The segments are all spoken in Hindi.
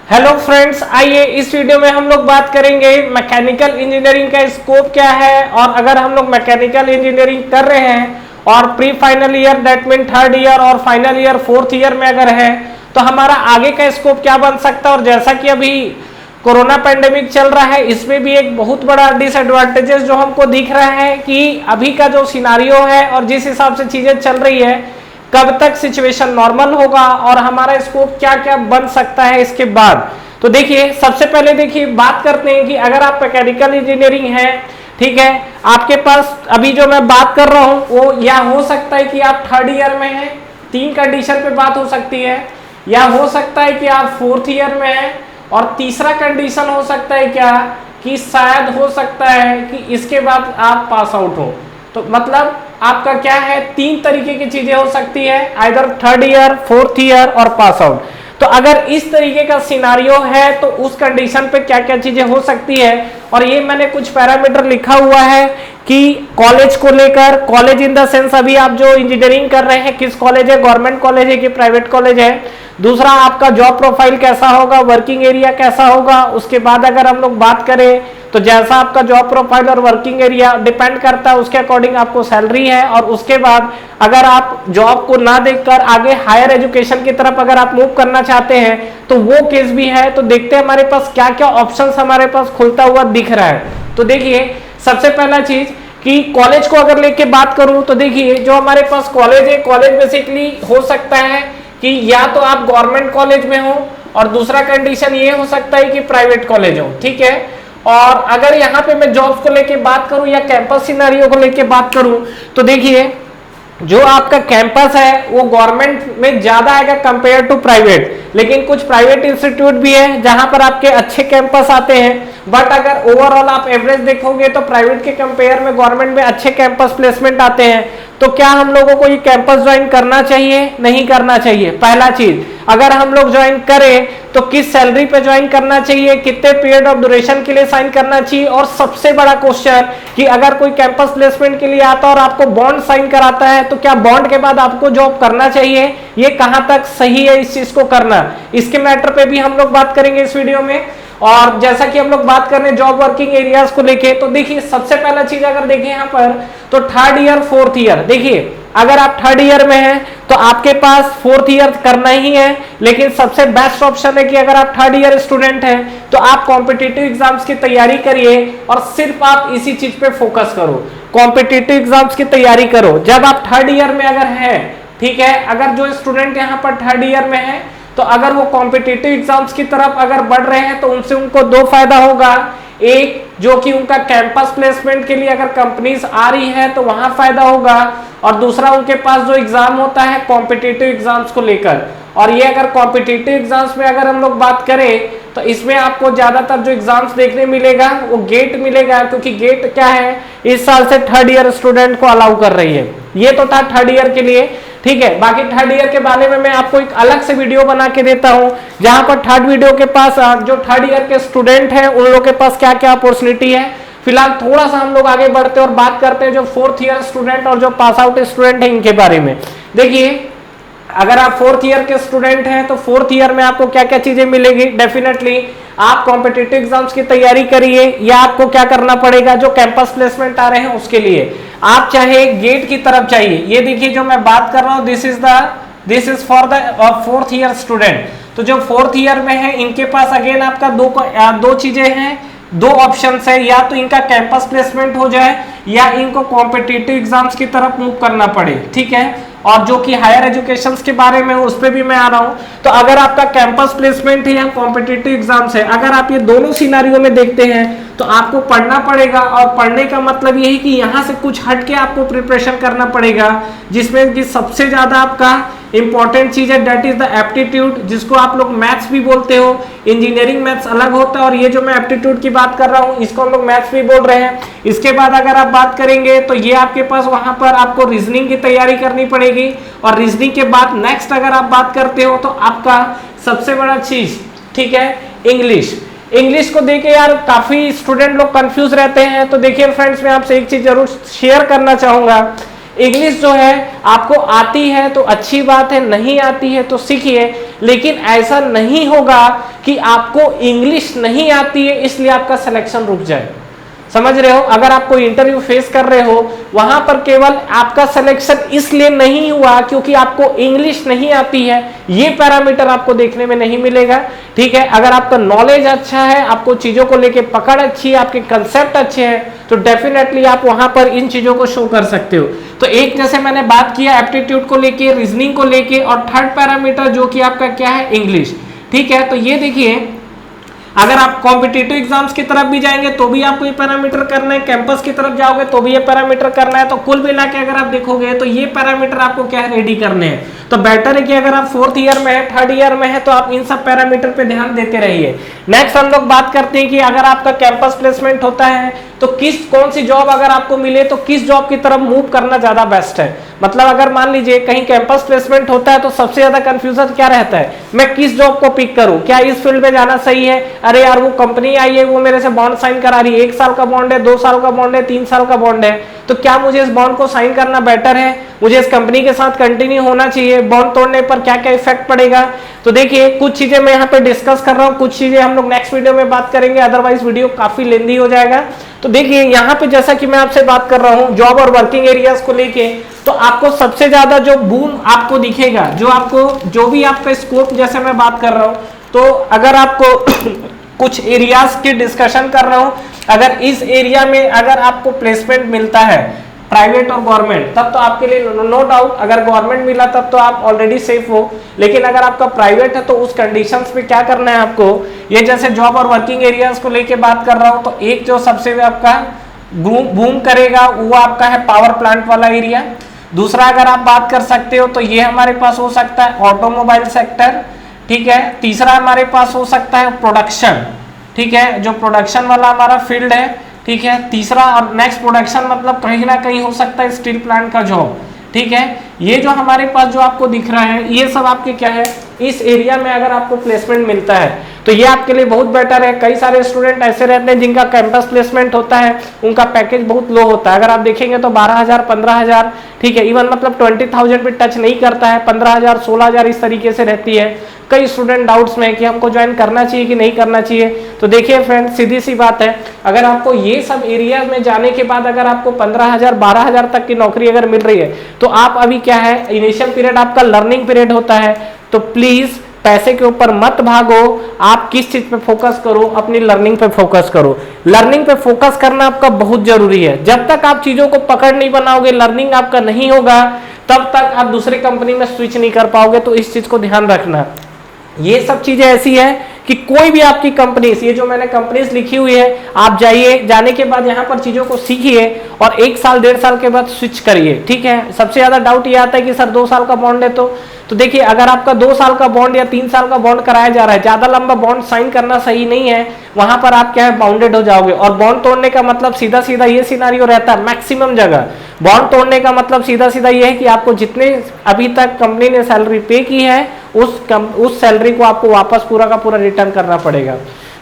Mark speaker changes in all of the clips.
Speaker 1: हेलो फ्रेंड्स, आइए इस वीडियो में हम लोग बात करेंगे मैकेनिकल इंजीनियरिंग का स्कोप क्या है। और अगर हम लोग मैकेनिकल इंजीनियरिंग कर रहे हैं और pre final year that mean third year और फाइनल ईयर फोर्थ ईयर में अगर है तो हमारा आगे का स्कोप क्या बन सकता है। और जैसा कि अभी कोरोना पेंडेमिक चल रहा है, इसमें भी एक बहुत बड़ा डिसएडवांटेजेस जो हमको दिख रहा है कि अभी का जो सिनारियो है और जिस हिसाब से चीजें चल रही है, कब तक सिचुएशन नॉर्मल होगा और हमारा स्कोप क्या क्या बन सकता है इसके बाद। तो देखिए, सबसे पहले देखिए बात करते हैं कि अगर आप मैकेनिकल इंजीनियरिंग है, ठीक है, आपके पास अभी जो मैं बात कर रहा हूं वो या हो सकता है कि आप थर्ड ईयर में हैं, तीन कंडीशन पे बात हो सकती है, या हो सकता है कि आप फोर्थ ईयर में हैं, और तीसरा कंडीशन हो सकता है क्या कि शायद हो सकता है कि इसके बाद आप पास आउट हो। तो मतलब आपका क्या है, तीन तरीके की चीजें हो सकती है, either third year, fourth year और पास आउट। तो अगर इस तरीके का सिनारियो है तो उस कंडीशन पे क्या क्या चीजें हो सकती है, और ये मैंने कुछ पैरामीटर लिखा हुआ है कि कॉलेज को लेकर, कॉलेज इन द सेंस अभी आप जो इंजीनियरिंग कर रहे हैं किस कॉलेज है, गवर्नमेंट कॉलेज है कि प्राइवेट कॉलेज है। दूसरा, आपका जॉब प्रोफाइल कैसा होगा, वर्किंग एरिया कैसा होगा। उसके बाद अगर हम लोग बात करें तो जैसा आपका जॉब प्रोफाइल और वर्किंग एरिया डिपेंड करता है, उसके अकॉर्डिंग आपको सैलरी है। और उसके बाद अगर आप जॉब को ना देखकर आगे हायर एजुकेशन की तरफ अगर आप मूव करना चाहते हैं तो वो केस भी है। तो देखते हैं हमारे पास क्या क्या ऑप्शंस हमारे पास खुलता हुआ दिख रहा है। तो देखिए, सबसे पहला चीज कि कॉलेज को अगर लेके बात करूं तो देखिए, जो हमारे पास कॉलेज है, कॉलेज बेसिकली हो सकता है कि या तो आप गवर्नमेंट कॉलेज में हो, और दूसरा कंडीशन ये हो सकता है कि प्राइवेट कॉलेज हो, ठीक है। और अगर यहाँ पे मैं जॉब्स को लेके बात करूं या कैंपस सिनेरियो को लेके बात करूं तो देखिए, जो आपका कैंपस है वो गवर्नमेंट में ज्यादा आएगा कंपेयर टू प्राइवेट, लेकिन कुछ प्राइवेट इंस्टीट्यूट भी है जहां पर आपके अच्छे कैंपस आते हैं। बट अगर ओवरऑल आप एवरेज देखोगे तो प्राइवेट के कंपेयर में गवर्नमेंट में अच्छे कैंपस प्लेसमेंट आते हैं। तो क्या हम लोगों को ये कैंपस ज्वाइन करना चाहिए, नहीं करना चाहिए? पहला चीज, अगर हम लोग ज्वाइन करें तो किस सैलरी पे ज्वाइन करना चाहिए, कितने पीरियड ऑफ ड्यूरेशन के लिए साइन करना चाहिए, और सबसे बड़ा क्वेश्चन कि अगर कोई कैंपस प्लेसमेंट के लिए आता है और आपको बॉन्ड साइन कराता है तो क्या बॉन्ड के बाद आपको जॉब करना चाहिए, ये कहां तक सही है इस चीज को करना, इसके मैटर पे भी हम लोग बात करेंगे इस वीडियो में। और जैसा कि हम लोग बात कर रहे हैं जॉब वर्किंग एरियाज को लेके, तो देखिए सबसे पहला चीज अगर देखें यहाँ पर तो थर्ड ईयर फोर्थ ईयर। देखिए, अगर आप थर्ड ईयर में हैं तो आपके पास फोर्थ ईयर करना ही है, लेकिन सबसे बेस्ट ऑप्शन है कि अगर आप थर्ड ईयर स्टूडेंट हैं तो आप कॉम्पिटिटिव एग्जाम्स की तैयारी करिए और सिर्फ आप इसी चीज पे फोकस करो, कॉम्पिटिटिव एग्जाम्स की तैयारी करो जब आप थर्ड ईयर में अगर हैं, ठीक है। अगर जो स्टूडेंट यहाँ पर थर्ड ईयर में है तो अगर वो कॉम्पिटिटिव एग्जाम्स की तरफ अगर बढ़ रहे हैं तो उनसे उनको दो फायदा होगा। एक, जो कि उनका कैंपस प्लेसमेंट के लिए अगर कंपनीज आ रही है तो वहां फायदा होगा, और दूसरा उनके पास जो एग्जाम होता है कॉम्पिटिटिव एग्जाम्स को लेकर। और ये अगर कॉम्पिटिटिव एग्जाम्स में अगर हम लोग बात करें तो इसमें आपको ज्यादातर जो एग्जाम्स देखने मिलेगा वो गेट मिलेगा, क्योंकि गेट क्या है, इस साल से थर्ड ईयर स्टूडेंट को अलाउ कर रही है। ये तो था थर्ड ईयर के लिए, ठीक है। बाकी थर्ड ईयर के बारे में मैं आपको एक अलग से वीडियो बना के देता हूं, जहां पर थर्ड वीडियो के पास जो थर्ड ईयर के स्टूडेंट हैं उन लोगों के पास क्या क्या अपॉर्चुनिटी है। फिलहाल थोड़ा सा हम लोग आगे बढ़ते हैं और बात करते हैं जो फोर्थ ईयर स्टूडेंट और जो पास आउट स्टूडेंट है इनके बारे में। देखिए, अगर आप फोर्थ ईयर के स्टूडेंट हैं तो फोर्थ ईयर में आपको क्या क्या चीजें मिलेगी। डेफिनेटली आप कॉम्पिटिटिव एग्जाम्स की तैयारी करिए, या आपको क्या करना पड़ेगा, जो कैंपस प्लेसमेंट आ रहे हैं उसके लिए आप चाहे गेट की तरफ चाहिए। ये देखिए जो मैं बात कर रहा हूं, this is for the fourth year student. तो जो फोर्थ ईयर में है इनके पास अगेन आपका दो चीजें हैं, दो ऑप्शन है, या तो इनका कैंपस प्लेसमेंट हो जाए या इनको कॉम्पिटिटिव एग्जाम्स की तरफ मूव करना पड़े, ठीक है। और जो कि हायर एजुकेशन के बारे में उस पर भी मैं आ रहा हूं। तो अगर आपका कैंपस प्लेसमेंट है या कॉम्पिटिटिव एग्जाम्स है, अगर आप ये दोनों सिनारियों में देखते हैं तो आपको पढ़ना पड़ेगा, और पढ़ने का मतलब यही कि यहाँ से कुछ हट के आपको प्रिपरेशन करना पड़ेगा, जिसमें कि सबसे ज्यादा आपका इंपॉर्टेंट चीज है दैट इज द एप्टीट्यूड, जिसको आप लोग मैथ्स भी बोलते हो। इंजीनियरिंग मैथ्स अलग होता है और ये जो मैं एप्टीट्यूड की बात कर रहा हूँ इसको हम लोग मैथ्स भी बोल रहे हैं। इसके बाद अगर आप बात करेंगे तो ये आपके पास वहां पर आपको रीजनिंग की तैयारी करनी पड़ेगी, और रीजनिंग के बाद नेक्स्ट अगर आप बात करते हो तो आपका सबसे बड़ा चीज, ठीक है, इंग्लिश। इंग्लिश को देके यार काफी स्टूडेंट लोग कंफ्यूज रहते हैं। तो देखिए फ्रेंड्स, मैं आपसे एक चीज जरूर शेयर करना चाहूंगा, इंग्लिश जो है आपको आती है तो अच्छी बात है, नहीं आती है तो सीखिए, लेकिन ऐसा नहीं होगा कि आपको इंग्लिश नहीं आती है इसलिए आपका सिलेक्शन रुक जाए। समझ रहे हो? अगर आप कोई इंटरव्यू फेस कर रहे हो, वहां पर केवल आपका सिलेक्शन इसलिए नहीं हुआ क्योंकि आपको इंग्लिश नहीं आती है, ये पैरामीटर आपको देखने में नहीं मिलेगा। ठीक है, अगर आपका नॉलेज अच्छा है, आपको चीजों को लेके पकड़ अच्छी है, आपके कंसेप्ट अच्छे हैं, तो डेफिनेटली आप वहां पर इन चीजों को शो कर सकते हो। तो एक जैसे मैंने बात किया एप्टीट्यूड को लेके, रीजनिंग को लेके, और थर्ड पैरामीटर जो कि आपका क्या है, इंग्लिश। ठीक है, तो ये देखिए, अगर आप कॉम्पिटिटिव एग्जाम्स की तरफ भी जाएंगे तो भी आपको ये पैरामीटर करना है, कैंपस की तरफ जाओगे तो भी ये पैरामीटर करना है। तो कुल मिला के अगर आप देखोगे तो ये पैरामीटर आपको क्या है, रेडी करने हैं। तो बेटर है कि अगर आप 4th ईयर में है, 3rd ईयर में है, तो आप इन सब पैरामीटर पे ध्यान देते रहिए। नेक्स्ट हम लोग बात करते हैं कि अगर आपका कैंपस प्लेसमेंट होता है तो कौन सी जॉब अगर आपको मिले तो किस जॉब की तरफ मूव करना ज्यादा बेस्ट है। मतलब अगर मान लीजिए कहीं कैंपस प्लेसमेंट होता है तो सबसे ज्यादा कंफ्यूजन क्या रहता है, मैं किस जॉब को पिक करूं, क्या इस फील्ड में जाना सही है, अरे यार वो कंपनी आई है, वो मेरे से बॉन्ड साइन करा रही है, 1 साल का बॉन्ड है, 2 साल का बॉन्ड है, 3 साल का बॉन्ड है, तो क्या मुझे इस बॉन्ड को साइन करना बेटर है, मुझे इस कंपनी के साथ कंटिन्यू होना चाहिए, बॉन्ड तोड़ने पर क्या क्या इफेक्ट पड़ेगा। तो देखिए, कुछ चीजें मैं यहाँ पे डिस्कस कर रहा हूँ, कुछ चीजें हम लोग नेक्स्ट वीडियो में बात करेंगे, अदरवाइज वीडियो काफी लेंदी हो जाएगा। तो देखिए यहाँ पे जैसा कि मैं आपसे बात कर रहा हूँ जॉब और वर्किंग एरियाज को लेके, तो आपको सबसे ज्यादा जो बूम आपको दिखेगा, जो भी आपका स्कोप, जैसे मैं बात कर रहा हूँ, तो अगर आपको कुछ एरियाज की डिस्कशन कर रहा हूँ, अगर इस एरिया में अगर आपको प्लेसमेंट मिलता है प्राइवेट और गवर्नमेंट, तब तो आपके लिए नो डाउट, अगर गवर्नमेंट मिला तब तो आप ऑलरेडी सेफ हो। लेकिन अगर आपका प्राइवेट है तो उस कंडीशंस पे क्या करना है आपको, ये जैसे जॉब और वर्किंग एरियाज को लेके बात कर रहा हूँ, तो एक जो सबसे आपका बूम करेगा वो आपका है पावर प्लांट वाला एरिया। दूसरा अगर आप बात कर सकते हो तो ये हमारे पास हो सकता है ऑटोमोबाइल सेक्टर। ठीक है, तीसरा हमारे पास हो सकता है प्रोडक्शन। ठीक है, जो प्रोडक्शन वाला हमारा फील्ड है। ठीक है, तीसरा और नेक्स्ट प्रोडक्शन मतलब कहीं ना कहीं हो सकता है स्टील प्लांट का जॉब। ठीक है, ये जो हमारे पास जो आपको दिख रहा है, ये सब आपके क्या है, इस एरिया में अगर आपको प्लेसमेंट मिलता है तो ये आपके लिए बहुत बेटर है। कई सारे स्टूडेंट ऐसे रहते हैं जिनका कैंपस प्लेसमेंट होता है, उनका पैकेज बहुत लो होता है। अगर आप देखेंगे तो 12,000, 15,000, ठीक है, इवन मतलब 20,000 पे टच नहीं करता है, 15,000, 16,000 इस तरीके से रहती है। कई स्टूडेंट डाउट्स में है कि हमको ज्वाइन करना चाहिए कि नहीं करना चाहिए। तो देखिए फ्रेंड, सीधी सी बात है, अगर आपको ये सब एरिया में जाने के बाद अगर आपको 15,000, 12,000 तक की नौकरी अगर मिल रही है, तो आप अभी क्या है, इनिशियल पीरियड आपका लर्निंग पीरियड होता है। तो प्लीज पैसे के ऊपर मत भागो, आप किस चीज पे फोकस करो, अपनी लर्निंग पे फोकस करो। लर्निंग पे फोकस करना आपका बहुत जरूरी है। जब तक आप चीजों को पकड़ नहीं बनाओगे, लर्निंग आपका नहीं होगा, तब तक आप दूसरी कंपनी में स्विच नहीं कर पाओगे। तो इस चीज को ध्यान रखना। ये सब चीजें ऐसी है कि कोई भी आपकी कंपनीज, ये जो मैंने कंपनीज लिखी हुई है, आप जाइए, जाने के बाद यहाँ पर चीजों को सीखिए और 1 साल 1.5 साल के बाद स्विच करिए। ठीक है, सबसे ज्यादा डाउट ये आता है कि सर 2 साल का बॉन्ड है तो देखिए, अगर आपका 2 साल का बॉन्ड या 3 साल का बॉन्ड कराया जा रहा है, ज्यादा लंबा बॉन्ड साइन करना सही नहीं है। वहां पर आप क्या है, बाउंडेड हो जाओगे। और बॉन्ड तोड़ने का मतलब सीधा सीधा ये सिनारियो रहता है, मैक्सिमम जगह बॉन्ड तोड़ने का मतलब सीधा सीधा ये है कि आपको जितने अभी तक कंपनी ने सैलरी पे की है, उस सैलरी को आपको वापस पूरा का पूरा रिटर्न करना पड़ेगा।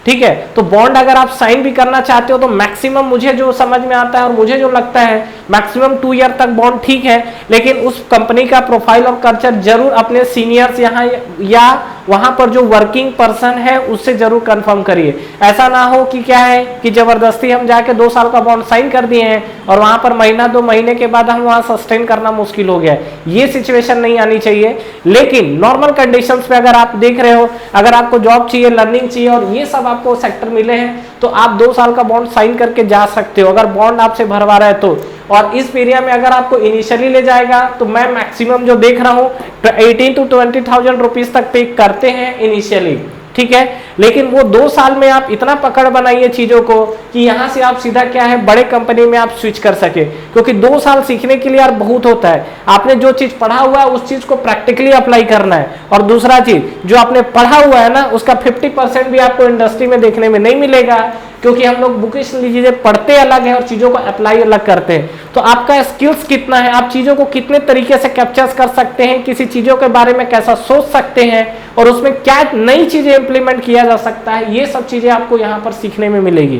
Speaker 1: ठीक है, तो बॉन्ड अगर आप साइन भी करना चाहते हो तो मैक्सिमम, मुझे जो समझ में आता है और मुझे जो लगता है, मैक्सिमम 2 ईयर तक बॉन्ड ठीक है। लेकिन उस कंपनी का प्रोफाइल और कल्चर जरूर अपने सीनियर्स यहाँ या वहां पर जो वर्किंग पर्सन है उससे जरूर कंफर्म करिए। ऐसा ना हो कि क्या है कि जबरदस्ती हम जाके 2 साल का बॉन्ड साइन कर दिए हैं और वहां पर महीना 2 महीने के बाद हम वहां सस्टेन करना मुश्किल हो गया है। ये सिचुएशन नहीं आनी चाहिए। लेकिन नॉर्मल कंडीशंस पे अगर आप देख रहे हो, अगर आपको जॉब चाहिए, लर्निंग चाहिए और ये सब आपको सेक्टर मिले हैं, तो आप 2 साल का बॉन्ड साइन करके जा सकते हो, अगर बॉन्ड आपसे भरवा रहा है तो। और इस एरिया में अगर आपको इनिशियली ले जाएगा तो मैं मैक्सिमम जो देख रहा हूँ 18,000 to 20,000 रुपीज तक पे करते हैं इनिशियली। ठीक है, लेकिन वो 2 साल में आप इतना पकड़ बनाइए चीजों को कि यहां से आप सीधा क्या है, बड़े कंपनी में आप स्विच कर सके। क्योंकि 2 साल सीखने के लिए यार बहुत होता है। आपने जो चीज पढ़ा हुआ है उस चीज को प्रैक्टिकली अप्लाई करना है। और दूसरा चीज, जो आपने पढ़ा हुआ है ना, उसका 50% भी आपको इंडस्ट्री में देखने में नहीं मिलेगा। क्योंकि हम लोग बुकिश चीजें पढ़ते अलग है और चीजों को अप्लाई अलग करते हैं। तो आपका स्किल्स कितना है, आप चीजों को कितने तरीके से कैप्चर कर सकते हैं, किसी चीजों के बारे में कैसा सोच सकते हैं और उसमें क्या नई चीजें इंप्लीमेंट किया जा सकता है, ये सब चीजें आपको यहाँ पर सीखने में मिलेगी।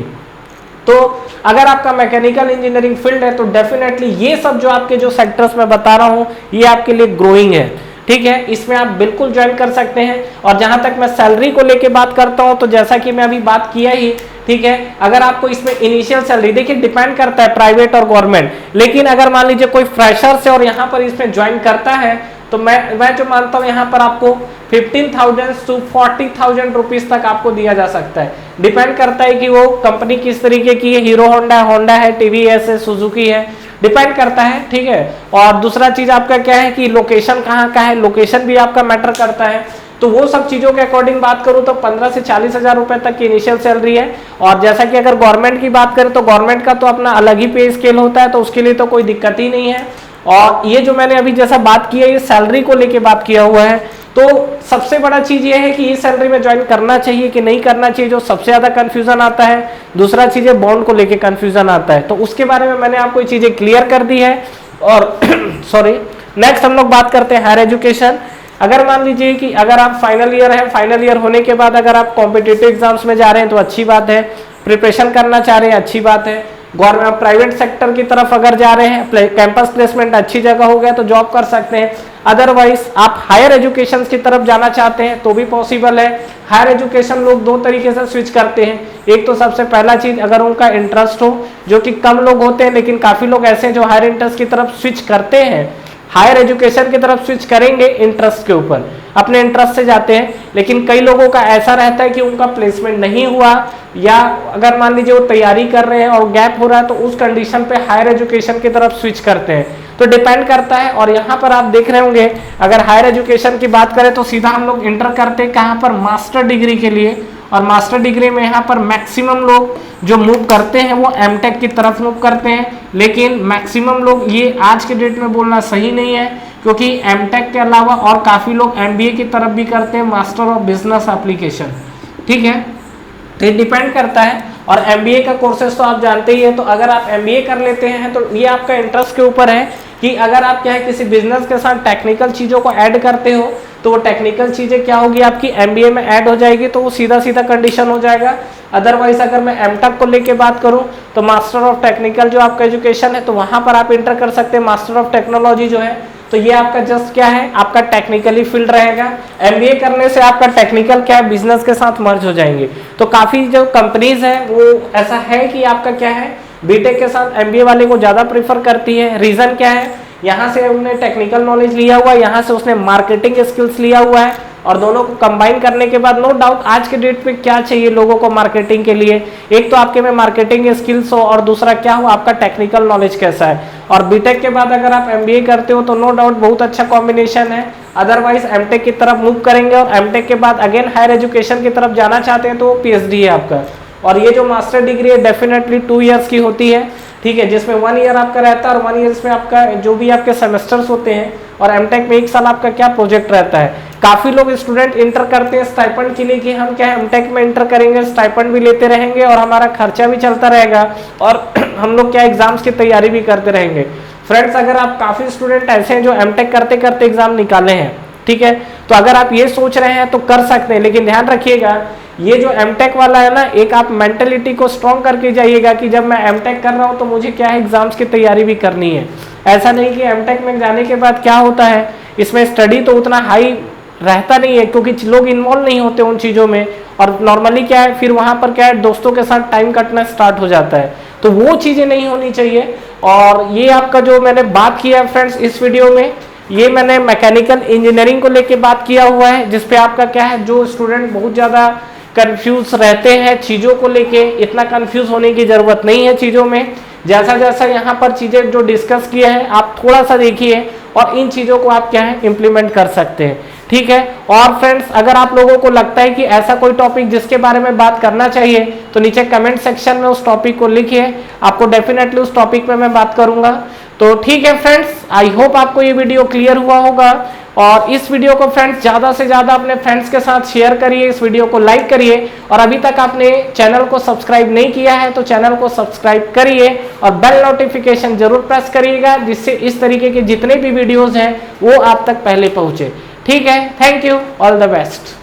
Speaker 1: तो अगर आपका मैकेनिकल इंजीनियरिंग फील्ड है तो डेफिनेटली ये सब जो आपके जो सेक्टर्स में बता रहा हूँ, ये आपके लिए ग्रोइंग है। ठीक है, इसमें आप बिल्कुल ज्वाइन कर सकते हैं। और जहां तक मैं सैलरी को लेके बात करता हूं, तो जैसा कि मैं अभी बात किया ही, ठीक है, अगर आपको इसमें इनिशियल सैलरी, देखिए डिपेंड करता है प्राइवेट और गवर्नमेंट, लेकिन अगर मान लीजिए कोई फ्रेशर से और यहाँ पर इसमें ज्वाइन करता है, तो मैं जो मानता हूँ यहाँ पर आपको 15,000 to 40,000 रुपीज तक आपको दिया जा सकता है। डिपेंड करता है कि वो कंपनी किस तरीके की है, हीरो होंडा है, टीवीएस है, सुजुकी है, डिपेंड करता है, ठीक है। और दूसरा चीज आपका क्या है कि लोकेशन कहाँ का है, लोकेशन भी आपका मैटर करता है। तो वो सब चीजों के अकॉर्डिंग बात करूं तो 15 से 40 हजार रुपए तक की इनिशियल सैलरी है। और जैसा कि अगर गवर्नमेंट की बात करें तो गवर्नमेंट का तो अपना अलग ही पे स्केल होता है, तो उसके लिए तो कोई दिक्कत ही नहीं है। और ये जो मैंने अभी जैसा बात किया, ये सैलरी को लेके बात किया हुआ है। तो सबसे बड़ा चीज ये है कि इस सैलरी में ज्वाइन करना चाहिए कि नहीं करना चाहिए, जो सबसे ज्यादा कंफ्यूजन आता है। दूसरा चीज है बॉन्ड को लेके कंफ्यूजन आता है, तो उसके बारे में मैंने आपको ये चीजें क्लियर कर दी है। और सॉरी, नेक्स्ट हम लोग बात करते हैं हायर एजुकेशन। अगर मान लीजिए कि अगर आप फाइनल ईयर है, फाइनल ईयर होने के बाद अगर आप कॉम्पिटिटिव एग्जाम्स में जा रहे हैं तो अच्छी बात है, प्रिपरेशन करना चाह रहे हैं अच्छी बात है। गवर्नमेंट प्राइवेट सेक्टर की तरफ अगर जा रहे हैं, कैंपस प्लेसमेंट अच्छी जगह हो गया तो जॉब कर सकते हैं। अदरवाइज आप हायर एजुकेशन की तरफ जाना चाहते हैं तो भी पॉसिबल है। हायर एजुकेशन लोग दो तरीके से स्विच करते हैं। एक तो सबसे पहला चीज, अगर उनका इंटरेस्ट हो, जो कि कम लोग होते हैं लेकिन काफी लोग ऐसे हैं जो हायर इंटरेस्ट की तरफ स्विच करते हैं, हायर एजुकेशन की तरफ स्विच करेंगे इंटरेस्ट के ऊपर, अपने इंटरेस्ट से जाते हैं। लेकिन कई लोगों का ऐसा रहता है कि उनका प्लेसमेंट नहीं हुआ, या अगर मान लीजिए वो तैयारी कर रहे हैं और गैप हो रहा है, तो उस कंडीशन पे हायर एजुकेशन की तरफ स्विच करते हैं। तो डिपेंड करता है। और यहाँ पर आप देख रहे होंगे, अगर हायर एजुकेशन की बात करें तो सीधा हम लोग इंटर करते हैं कहाँ पर, मास्टर डिग्री के लिए। और मास्टर डिग्री में यहाँ पर मैक्सिमम लोग जो मूव करते हैं वो एमटेक की तरफ मूव करते हैं। लेकिन मैक्सिमम लोग, ये आज के डेट में बोलना सही नहीं है, क्योंकि एमटेक के अलावा और काफ़ी लोग एमबीए की तरफ भी करते हैं, मास्टर ऑफ बिजनेस एप्लीकेशन, ठीक है। तो ये डिपेंड करता है। और एमबीए का कोर्सेज तो आप जानते ही हैं, तो अगर आप एमबीए कर लेते हैं तो ये आपका इंटरेस्ट के ऊपर है कि अगर आप क्या है किसी बिजनेस के साथ टेक्निकल चीज़ों को ऐड करते हो, तो वो टेक्निकल चीज़ें क्या होगी आपकी एमबीए में ऐड हो जाएगी, तो वो सीधा सीधा कंडीशन हो जाएगा। अदरवाइज अगर मैं एमटेक को लेके बात करूं तो मास्टर ऑफ टेक्निकल जो आपका एजुकेशन है, तो वहां पर आप इंटर कर सकते हैं। मास्टर ऑफ टेक्नोलॉजी जो है, तो ये आपका जस्ट क्या है, आपका टेक्निकली फील्ड रहेगा। एमबीए करने से आपका टेक्निकल क्या है, बिजनेस के साथ मर्ज हो जाएंगे। तो काफ़ी जो कंपनीज है वो ऐसा है कि आपका क्या है, बीटेक के साथ एमबीए वाले को ज़्यादा प्रीफर करती है। रीज़न क्या है, यहाँ से उन्होंने टेक्निकल नॉलेज लिया हुआ है, यहाँ से उसने मार्केटिंग स्किल्स लिया हुआ है, और दोनों को कंबाइन करने के बाद नो डाउट आज के डेट पे क्या चाहिए लोगों को मार्केटिंग के लिए, एक तो आपके में मार्केटिंग स्किल्स हो और दूसरा क्या हो आपका टेक्निकल नॉलेज कैसा है। और बीटेक के बाद अगर आप एमबीए करते हो तो नो डाउट बहुत अच्छा कॉम्बिनेशन है। अदरवाइज एमटेक की तरफ मूव करेंगे और एमटेक के बाद अगेन हायर एजुकेशन की तरफ जाना चाहते हैं तो वो पीएचडी है आपका। और ये जो मास्टर डिग्री है डेफिनेटली 2 इयर्स की होती है, ठीक है, जिसमें 1 ईयर आपका रहता है और 1 ईयर में आपका जो भी आपके सेमेस्टर्स होते हैं। और एमटेक में 1 साल आपका क्या प्रोजेक्ट रहता है। काफ़ी लोग स्टूडेंट इंटर करते हैं स्टाइपेंड के लिए कि हम क्या है एमटेक में इंटर करेंगे, स्टाइपेंड भी लेते रहेंगे और हमारा खर्चा भी चलता रहेगा और हम लोग क्या एग्जाम्स की तैयारी भी करते रहेंगे। फ्रेंड्स, अगर आप काफ़ी स्टूडेंट ऐसे हैं जो एमटेक करते करते एग्जाम निकाले हैं, ठीक है, तो अगर आप ये सोच रहे हैं तो कर सकते हैं, लेकिन ध्यान रखिएगा ये जो एमटेक वाला है ना, एक आप मेंटेलिटी को स्ट्रॉन्ग करके जाइएगा कि जब मैं एमटेक कर रहा हूँ तो मुझे क्या है एग्जाम्स की तैयारी भी करनी है। ऐसा नहीं कि एमटेक में जाने के बाद क्या होता है, इसमें स्टडी तो उतना हाई रहता नहीं है क्योंकि लोग इन्वॉल्व नहीं होते उन चीज़ों में, और नॉर्मली क्या है फिर वहाँ पर क्या है दोस्तों के साथ टाइम कटना स्टार्ट हो जाता है। तो वो चीज़ें नहीं होनी चाहिए। और ये आपका जो मैंने बात किया फ्रेंड्स इस वीडियो में, ये मैंने मैकेनिकल इंजीनियरिंग को लेके बात किया हुआ है, जिसपे आपका क्या है जो स्टूडेंट बहुत ज़्यादा कंफ्यूज रहते हैं चीज़ों को लेके, इतना कंफ्यूज होने की ज़रूरत नहीं है चीज़ों में। जैसा जैसा यहाँ पर चीज़ें जो डिस्कस किए हैं आप थोड़ा सा देखिए और इन चीज़ों को आप क्या है इम्प्लीमेंट कर सकते हैं, ठीक है। और फ्रेंड्स, अगर आप लोगों को लगता है कि ऐसा कोई टॉपिक जिसके बारे में बात करना चाहिए तो नीचे कमेंट सेक्शन में उस टॉपिक को लिखिए, आपको डेफिनेटली उस टॉपिक पे मैं बात करूंगा। तो ठीक है फ्रेंड्स, आई होप आपको ये वीडियो क्लियर हुआ होगा। और इस वीडियो को फ्रेंड्स ज़्यादा से ज़्यादा अपने फ्रेंड्स के साथ शेयर करिए, इस वीडियो को लाइक करिए, और अभी तक आपने चैनल को सब्सक्राइब नहीं किया है तो चैनल को सब्सक्राइब करिए और बेल नोटिफिकेशन जरूर प्रेस करिएगा, जिससे इस तरीके के जितने भी वीडियोज़ हैं वो आप तक पहले पहुँचे, ठीक है। Thank you, all the best.